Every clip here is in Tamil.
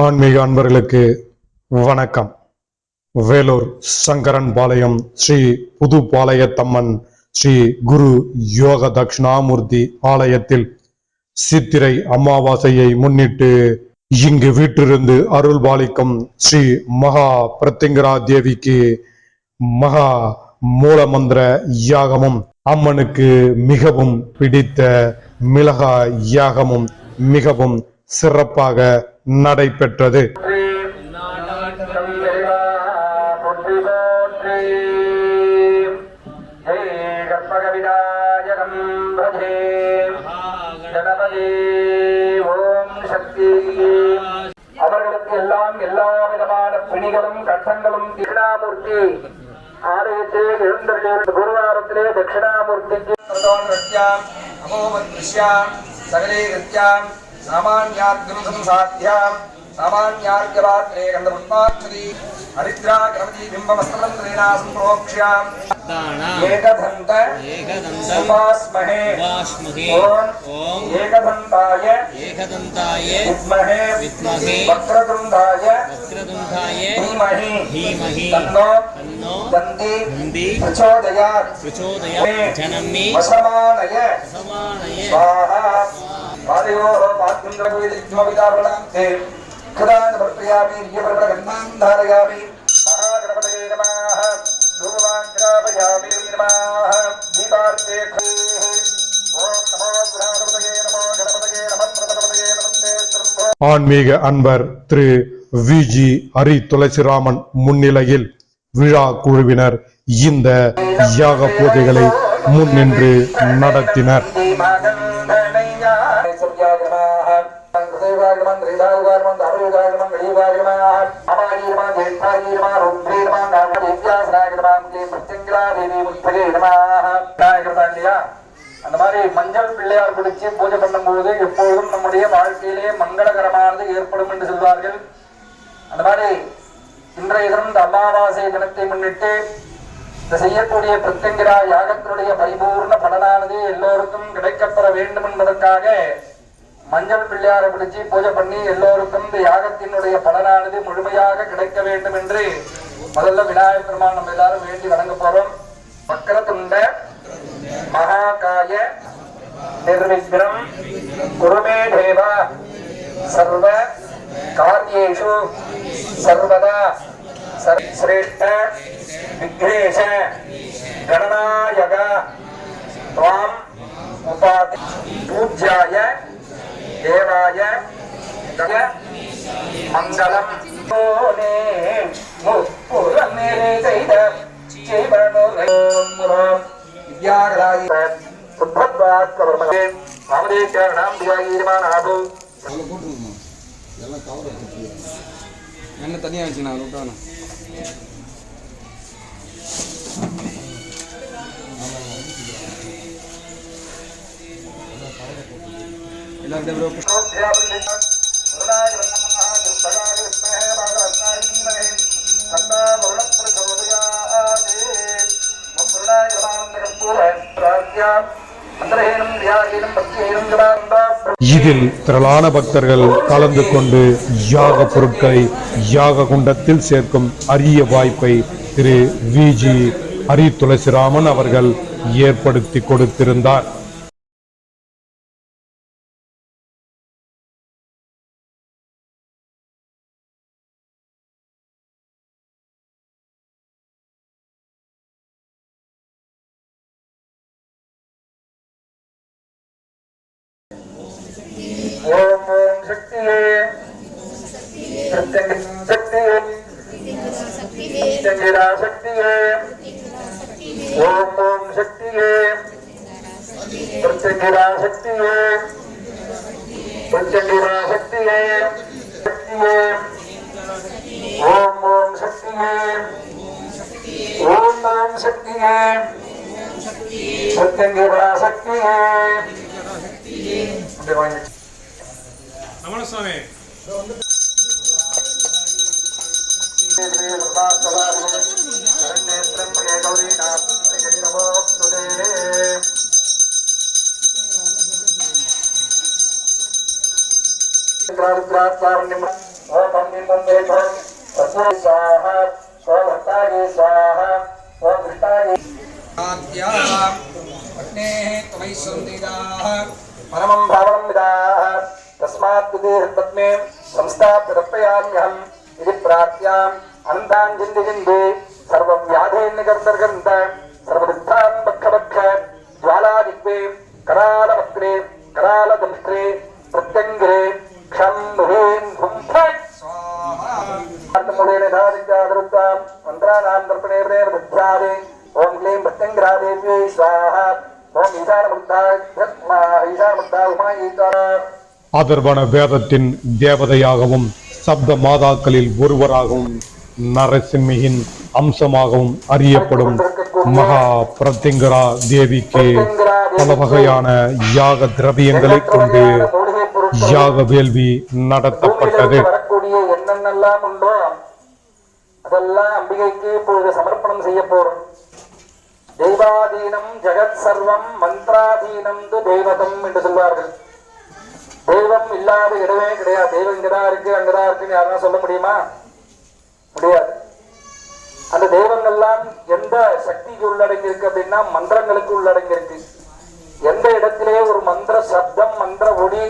ஆன்மீக அன்பர்களுக்கு வணக்கம். வேலூர் சங்கரன் பாளையம் ஸ்ரீ புதுப்பாளையத்தம்மன் ஸ்ரீ குரு யோக தட்சிணாமூர்த்தி ஆலயத்தில் சித்திரை அமாவாசையை முன்னிட்டு இங்கு வீற்றிருந்து அருள் பாலிக்கும் ஸ்ரீ மகா பிரத்திங்கரா தேவிக்கு மகா மூலமந்திர யாகமும் அம்மனுக்கு மிகவும் பிடித்த மிளகா யாகமும் மிகவும் சிறப்பாக நடைபெற்றது. அவர்களுக்கு எல்லாம் எல்லா விதமான பிணிகளும் கட்டங்களும் தட்சிணாமூர்த்தி ஆலயத்திலே எழுந்தருளிய குருவாரத்திலே தட்சிணாமூர்த்திக்கு சகலே நித்யாம் சாமான்யாத்யம் சாத்தியாம் சாமான்யார்கவாத்ரே கந்தபுஷ்பாட்சதி ஹரித்ரா கணபதி பிம்பமஸ்தமந்திரேனாசம் ப்ரோக்ஷ்யாம் ஏகதந்த உபாஸ்மஹே ஓம் ஏகதந்தாய வித்மஹே வக்ரதுண்டாய தீமஹி தன்னோ தந்தி பிரச்சோதயாத் ஜனமே வசமானய ஸ்வாஹா பாதயோः पाद्यन्द्रविदिग्धमविदावृणन्ते कृदानप्रयामि र्यप्रगन्नां धारयामि महागणपतये नमः धूमाग्रापयामि नमः दीपार्थे ஓம் நமோ கிரகணபதயே நமோ கணபதயே நமः பிரபதயே நமः. ஆன்மீக அன்பர் திரு விஜி ஹரி துளசிராமன் முன்னிலையில் விழா குழுவினர் இந்த யாக பூஜைகளை முன்னின்று நடத்தினர். அந்த மாதிரி மஞ்சள் பிள்ளையார் பிடிச்சு பூஜை பண்ணும்போது எப்போதும் நம்முடைய வாழ்க்கையிலே மங்களகரமானது ஏற்படும் என்று சொல்வார்கள். அந்த மாதிரி இன்றைய தினம் இந்த அமாவாசை தினத்தை முன்னிட்டு இந்த செய்யக்கூடிய பிரத்யங்கிரா யாகத்தினுடைய பரிபூர்ண பலனானது எல்லோருக்கும் கிடைக்கப்பெற வேண்டும் என்பதற்காக மஞ்சள் பிள்ளையாரை பிடிச்சு பூஜை பண்ணி எல்லோருக்கும் இந்த யாகத்தினுடைய பலனானது முழுமையாக கிடைக்க வேண்டும் என்று முதல்ல விநாயகர் பெருமான் நம்ம எல்லாரும் வேண்டி வணங்க போறோம். வக்ரதுண்ட மகாகாய நிர்விக்னம் குருமே தேவா சர்வ காரியேஷு சர்வதா சிரேஷ்ட விக்னேஷ கணநாயக த்வாம் உபாதி பூஜ்யாய தேவாய மங்களம் செய்த என்ன தனியா வச்சுண்ணா விட்டானா இதில் திரளான பக்தர்கள் கலந்து கொண்டு யாக பொருட்களை யாக குண்டத்தில் சேர்க்கும் அரிய வாய்ப்பை திரு விஜி ஹரி துளசிராமன் அவர்கள் ஏற்படுத்தி கொடுத்திருந்தார். ஓம் ஓம் சக்தியே சக்தியே பிரத்யங்கிரா சக்தியே ஓம் ஓம் சக்தியே பிரத்யங்கிரா சக்தியே பிரத்யங்கிரா சக்தியே சக்தியே ஓம் ஓம் சக்தியே ஓம் ஓம் சக்தியே பிரத்யங்கிரா சக்தியே. நமஸ்காரே प्रार्थना ओम मंदिर स्वाहा ओम भक्ताय स्वाहा ओम कृष्णाय परमं भावनं विदाः तस्मात् हृदये संस्थाप्य तर्पयाम्यहम् इति प्रार्थ्याम् अनन्ताञ्जिन्दे सर्वव्याधेर्निकर्तर्गन्त सर्वदुःखान् बक्ष ज्वालादिग्वे करालवक्त्रे करालदंष्ट्रे प्रत्यङ्गिरे क्षं ह्रीं हुं फट् स्वाहा मन्त्राणां तर्पणे दध्यादे ओम क्लीं प्रत्यङ्गिरादेव्यै स्वाहा ओम ईशानमुद्धा उमा ईश्वरा அதர்வன வேதத்தின் தேவதையாகவும் சப்த மாதாக்களில் ஒருவராகவும் நரசிம்மியின் அம்சமாகவும் அறியப்படும் மகா பிரத்யங்கரா தேவிக்கு பல வகையான யாக திரவியங்களை கொண்டு யாக வேள்வி நடத்தப்பட்டது. என்னென்னலாம் உண்டோ அதெல்லாம் அம்பிகைக்கு இப்பொழுது சமர்ப்பணம் செய்ய போறோம். தெய்வாதீனம் ஜெகத் சர்வம் மந்திராதீனம் து தெய்வதம் என்று சொல்வார்கள். தெய்வம் இல்லாத இடமே கிடையாது. தெய்வம் இங்கதான் இருக்கு அங்கதான் இருக்குன்னு யாரும் சொல்ல முடியுமா? முடியாது. அந்த தெய்வங்கள்லாம் எந்த சக்திக்கு உள்ளடங்கி இருக்கு அப்படின்னா மந்திரங்களுக்கு உள்ளடங்கி இருக்கு. எந்த இடத்திலே ஒரு மந்திர சப்தம் மந்திர ஒளி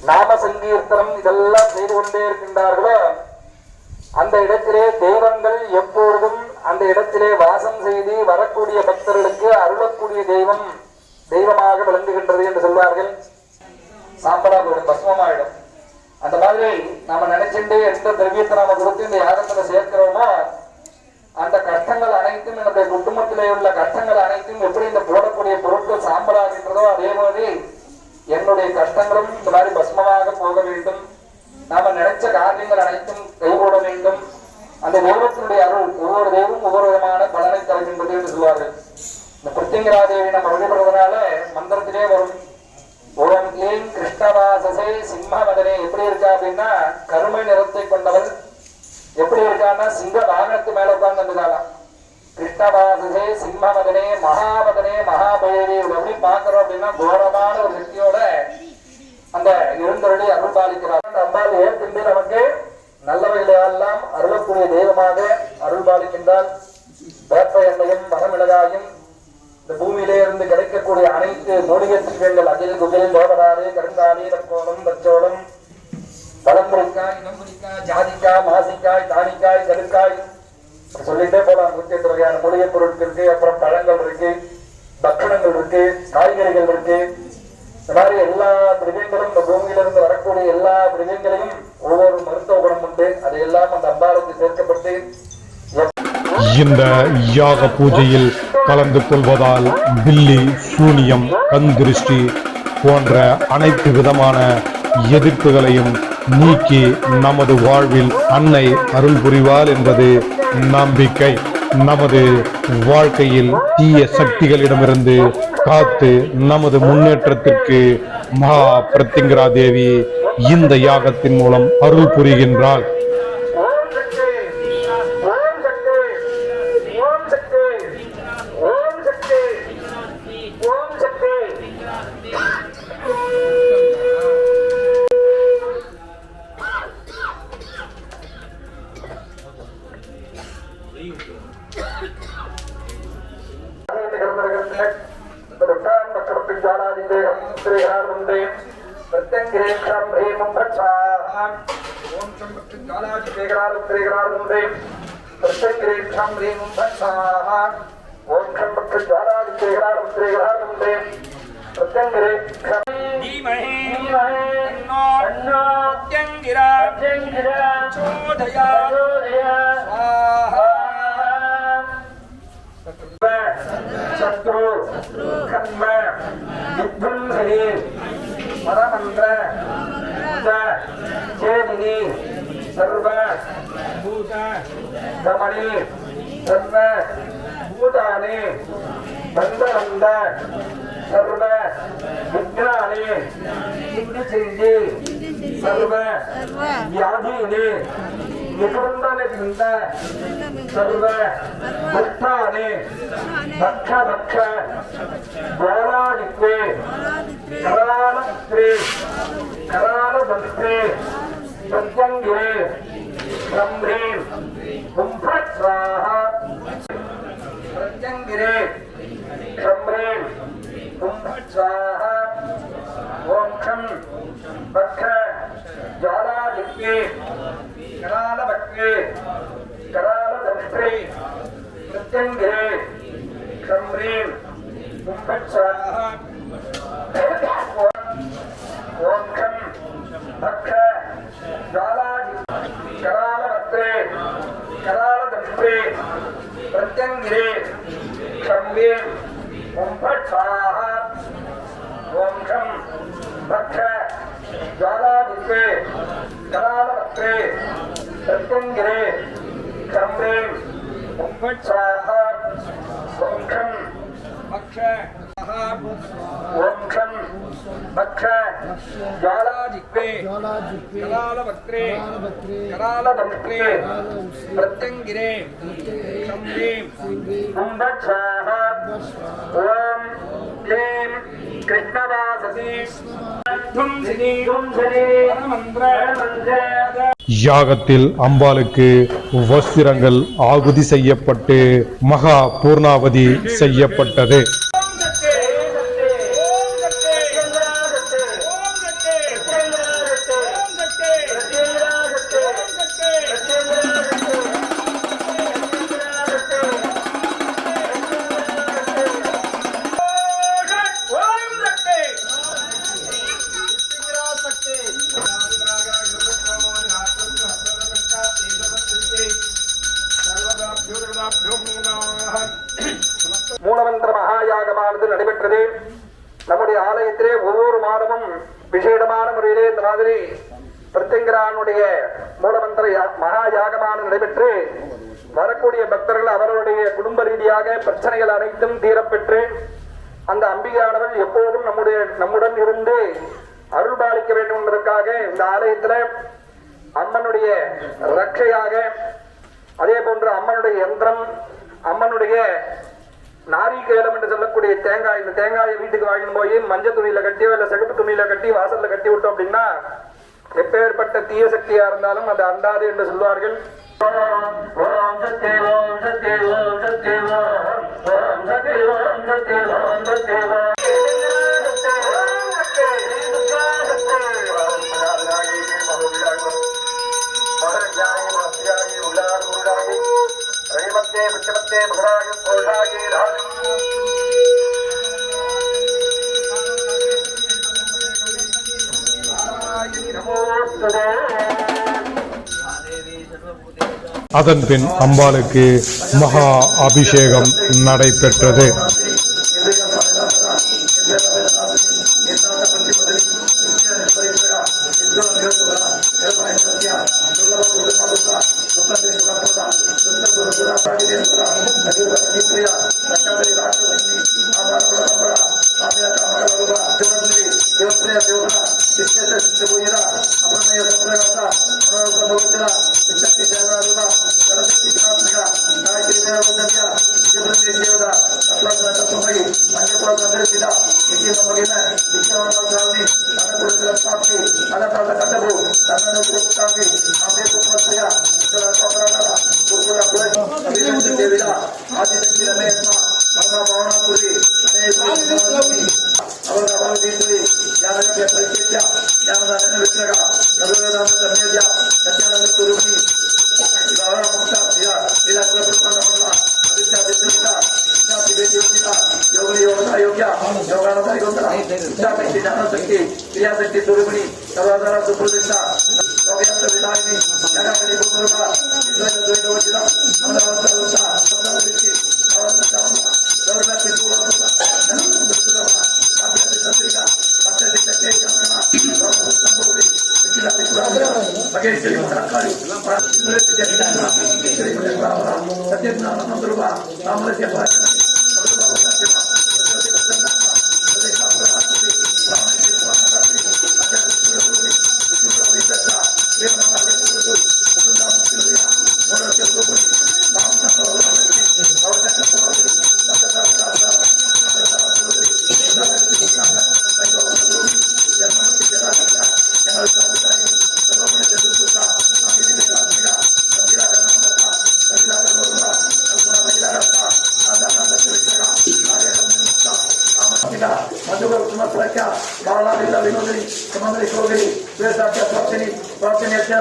நாம சங்கீர்த்தனம் இதெல்லாம் செய்து கொண்டே இருக்கின்றார்களோ அந்த இடத்திலே தெய்வங்கள் எப்பொழுதும் அந்த இடத்திலே வாசம் செய்து வரக்கூடிய பக்தர்களுக்கு அருளக்கூடிய தெய்வம் தெய்வமாக விளங்குகின்றது என்று சொல்வார்கள். சாம்பலாக பஸ்மமாயிடும். அந்த மாதிரி நாம நினைச்சுட்டு எந்த திரவியத்தை நாம கொடுத்து இந்த யாகத்துல சேர்க்கிறோமோ அந்த கஷ்டங்கள் அனைத்தும் என்னுடைய குடும்பத்திலே உள்ள கஷ்டங்கள் அனைத்தும் எப்படி இந்த போடக்கூடிய பொருட்கள் சாம்பலாகின்றதோ அதே மாதிரி என்னுடைய கஷ்டங்களும் இந்த மாதிரி பஸ்மமாக போக வேண்டும். நாம நினைச்ச காரியங்கள் அனைத்தும் கைகூட வேண்டும். அந்த தெய்வத்தினுடைய அருள் ஒவ்வொரு தெய்வம் ஒவ்வொரு விதமான பலனை தருகின்றது என்று சொல்வார்கள். இந்த பிரத்யங்கரா தேவி நம்ம வழிபடுறதுனால மந்திரத்திலே வரும் ஓம் ஏன் கிருஷ்ணவாசசே சிம்மவதனே எப்படி இருக்கா அப்படின்னா கருமை நிறத்தை கொண்டவர். எப்படி இருக்கான்னா சிங்க வாகனத்து மேல உட்கார்ந்து இருக்காளாம். கிருஷ்ணவாசசே சிம்மவதனே மகாவதனே மகாபைரவி எப்படி பாக்குறோம் அப்படின்னா கோரமான ஒரு சக்தியோட அந்த இருந்தொழி அருள் பாலிக்கிறார். அம்பாள் ஏற்கனவே நமக்கு நல்லவைகளெல்லாம் அருளக்கூடிய தெய்வமாக அருள் பாலிக்கின்றார். வேப்ப எண்ணெயும் மரமிளகாயும் இந்த பூமியிலே இருந்து கிடைக்கக்கூடிய அனைத்து மூலிகை செல்வங்கள் அகில் குகில் தேவதாறு கருங்காலி தக்கோணம் தச்சோளம் பழம்புரிக்காய் இனம்புரிக்காய் ஜாதிக்காய் மாசிக்காய் தானிக்காய் கடுக்காய் சொல்லிட்டே போலாம். 108 வகையான மூலிகை பொருட்கள் இருக்கு. அப்புறம் பழங்கள் இருக்கு, பக்ஷணங்கள் இருக்கு, காய்கறிகள் இருக்கு. இந்த மாதிரி எல்லா திரவியங்களும் இந்த பூமியிலிருந்து வரக்கூடிய எல்லா திரவியங்களையும் ஒவ்வொரு மருத்துவ குணம் உண்டு. அதையெல்லாம் அந்த அம்பாளுக்கு சேர்க்கப்பட்டு இந்த யாக பூஜையில் கலந்து கொள்வதால் பில்லி சூனியம் கந்திருஷ்டி போன்ற அனைத்து விதமான எதிர்ப்புகளையும் நீக்கி நமது வாழ்வில் அன்னை அருள் புரிவாள் என்பது நம்பிக்கை. நமது வாழ்க்கையில் தீய சக்திகளிடமிருந்து காத்து நமது முன்னேற்றத்திற்கு மகா பிரத்யங்கரா தேவி இந்த யாகத்தின் மூலம் அருள் புரிகின்றாள். शत्रु खन्म विध्वंसनी परमंत्र चेदिनी सर्व भूत गमनी सर्व भूतानि बंद सर्व विघ्नानि चिंदी सर्व व्याधीनि निकुंदनचिंत सर्व भक्तानि भक्ष भक्ष ज्वालादित्वे करालत्रे करालदंत्रे प्रत्यंगिरे ब्रह्मीं हुंफट् स्वाहा प्रत्यंगिरे ब्रह्मीं हुंफट् स्वाहा ओम खं बक्ख ज्वालादित्ये करालभक्त्ये करालदंष्ट्रे प्रत्यंगिरे ब्रह्मीं हुंफट् स्वाहा ओम खं बक्ख ज्वालादित्ये करालभक्त्ये करालदंष्ट्रे प्रत्यंगिरे ब्रह्मीं हुंफट् स्वाहा ओम खं बक्ख ज्वालादित्ये करालभक्त्ये प्रत्यंगिरे ब्रह्मीं हुंफट् स्वाहा ओम खं बक्ख ओम खं बक्ख ज्वालादित्ये करालभक्त्ये करालदंष्ट्रे प्रत्यंगिरे ब्रह्मीं हुंफट् स्वाहा ओम क्लीं कृष्णवाससी धुंसिनी परमंत्र யாகத்தில் அம்பாளுக்கு வஸ்திரங்கள் ஆகுதி செய்யப்பட்டு மகா பூர்ணாவதி செய்யப்பட்டது. மூலமந்திர மகாயாகமானது நடைபெற்றது. நம்முடைய ஆலயத்திலே ஒவ்வொரு மாதமும் விசேடமான முறையிலே இந்த மாதிரி பிரத்யங்கரானுடைய மூலமந்திர மகாயாகமானது நடைபெற்று வரக்கூடிய பக்தர்கள் அவர்களுடைய குடும்ப ரீதியாக பிரச்சனைகள் அனைத்தும் தீரப்பெற்று அந்த அம்பிகையானவள் எப்போதும் நம்முடன் இருந்து அருள் பாலிக்க வேண்டும் என்பதற்காக இந்த ஆலயத்துல அம்மனுடைய ரட்சையாக அதே போன்று அம்மனுடைய யந்திரம் அம்மனுடைய நாரிகேலம் என்று சொல்லக்கூடிய தேங்காய், இந்த தேங்காயை வீட்டுக்கு வாங்கிட்டு போய் மஞ்சள் துணியில கட்டியோ இல்ல சிகப்பு துணியில கட்டி வாசல்ல கட்டி விட்டோம் அப்படின்னா எப்பேற்பட்ட தீய சக்தியா இருந்தாலும் அது அண்டாது என்று சொல்வார்கள். அதன் பின் அம்பாளுக்கு மகா அபிஷேகம் நடைபெற்றது.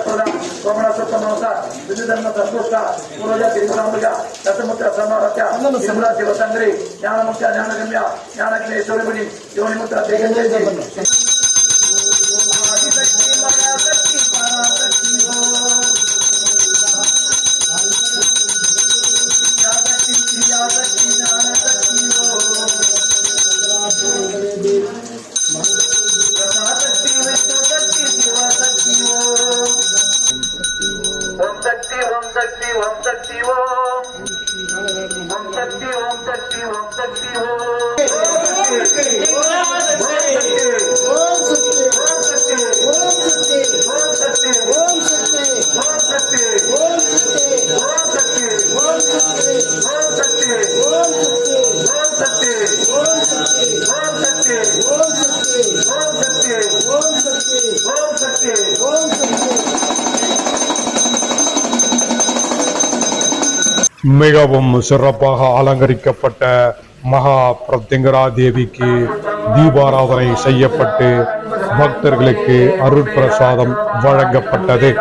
सोमना सप्तमोसा विद्युधर्म संपुष्टा पूर्वजा तिरुपरांबिका दशमुद्रा समारत्या निर्मला शिवसंग्री ज्ञानमुक्ता ज्ञानगम्या ज्ञानज्ञेश्वरिमणि योनिमुद्रा देगंजय आदिशक्ति महाशक्ति पराशक्ति மிகவும் சிறப்பாக அலங்கரிக்கப்பட்ட மகா பிரத்யங்கரா தேவிக்கு தீபாராதனை செய்யப்பட்டு பக்தர்களுக்கு அருட்பிரசாதம் வழங்கப்பட்டது.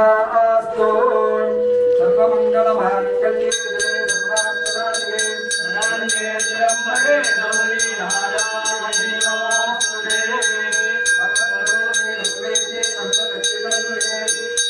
आस्तु सर्वमंगलमांगल्ये सर्वार्थसाधिके शरण्ये त्र्यंबके गौरी नारायणी नमोस्तुते सर्वतोमे सर्वेशे सर्वदक्षिणमुखे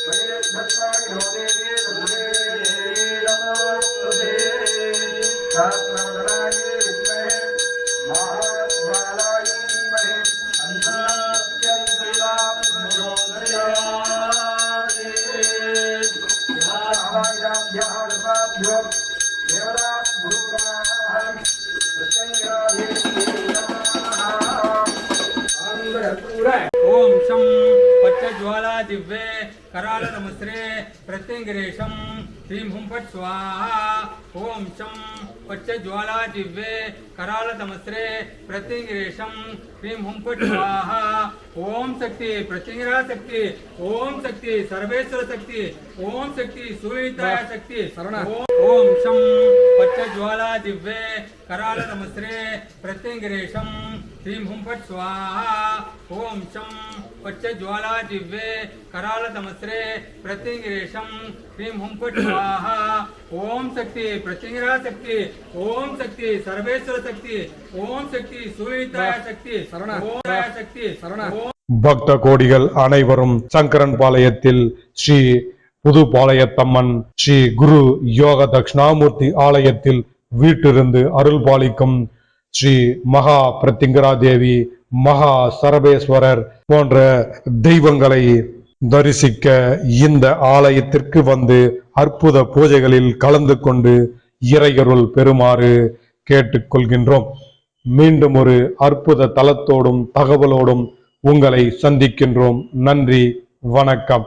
वैरभद्राणि होदेवे सर्वे नमोस्तुते शास्त्रवदनाय विद्महे महाज्वालाय धीमहि अन्नाद्यन्तिलां ओम शं पच्चज्वाला दिव्ये कराल नमस्ते प्रत्यंगिरेशं ह्रीं हुं फट् स्वाहा ओम शं पच्चज्वाला दिव्ये कराल नमस्ते प्रत्यंगिरेशं ह्रीं हुं फट् स्वाहा ओम शक्ति प्रत्यंगिरा शक्ति ओम शक्ति सर्वेश्वर शक्ति ओम शक्ति सुविताय शक्ति ओम शं पच्चज्वाला दिव्ये कराल नमस्ते प्रत्यंगिरेशं ह्रीं हुं फट् स्वाहा ओम शं पच्चज्वाला दिव्ये कराल नमस्ते प्रत्यंगिरेशं ह्रीं हुं फट् स्वाहा ओम शक्ति प्रत्यंगिरा शक्ति ओम शक्ति सर्वेश्वर शक्ति ओम शक्ति सुविताय शक्ति शक्ति பக்த கோடிகள் அனைவரும் சங்கரன் பாளையத்தில் ஸ்ரீ புதுபாளையத்தம்மன் ஸ்ரீ குரு யோக தட்சிணாமூர்த்தி ஆலயத்தில் வீட்டிலிருந்து அருள் பாலிக்கும் ஸ்ரீ மகா பிரத்யங்கரா தேவி, மகா சரபேஸ்வரர் போன்ற தெய்வங்களை தரிசிக்க இந்த ஆலயத்திற்கு வந்து அற்புத பூஜைகளில் கலந்து கொண்டு இறையருள் பெறுமாறு கேட்டுக்கொள்கின்றோம். மீண்டும் ஒரு அற்புத தலத்தோடும் தகவலோடும் உங்களை சந்திக்கின்றோம். நன்றி, வணக்கம்.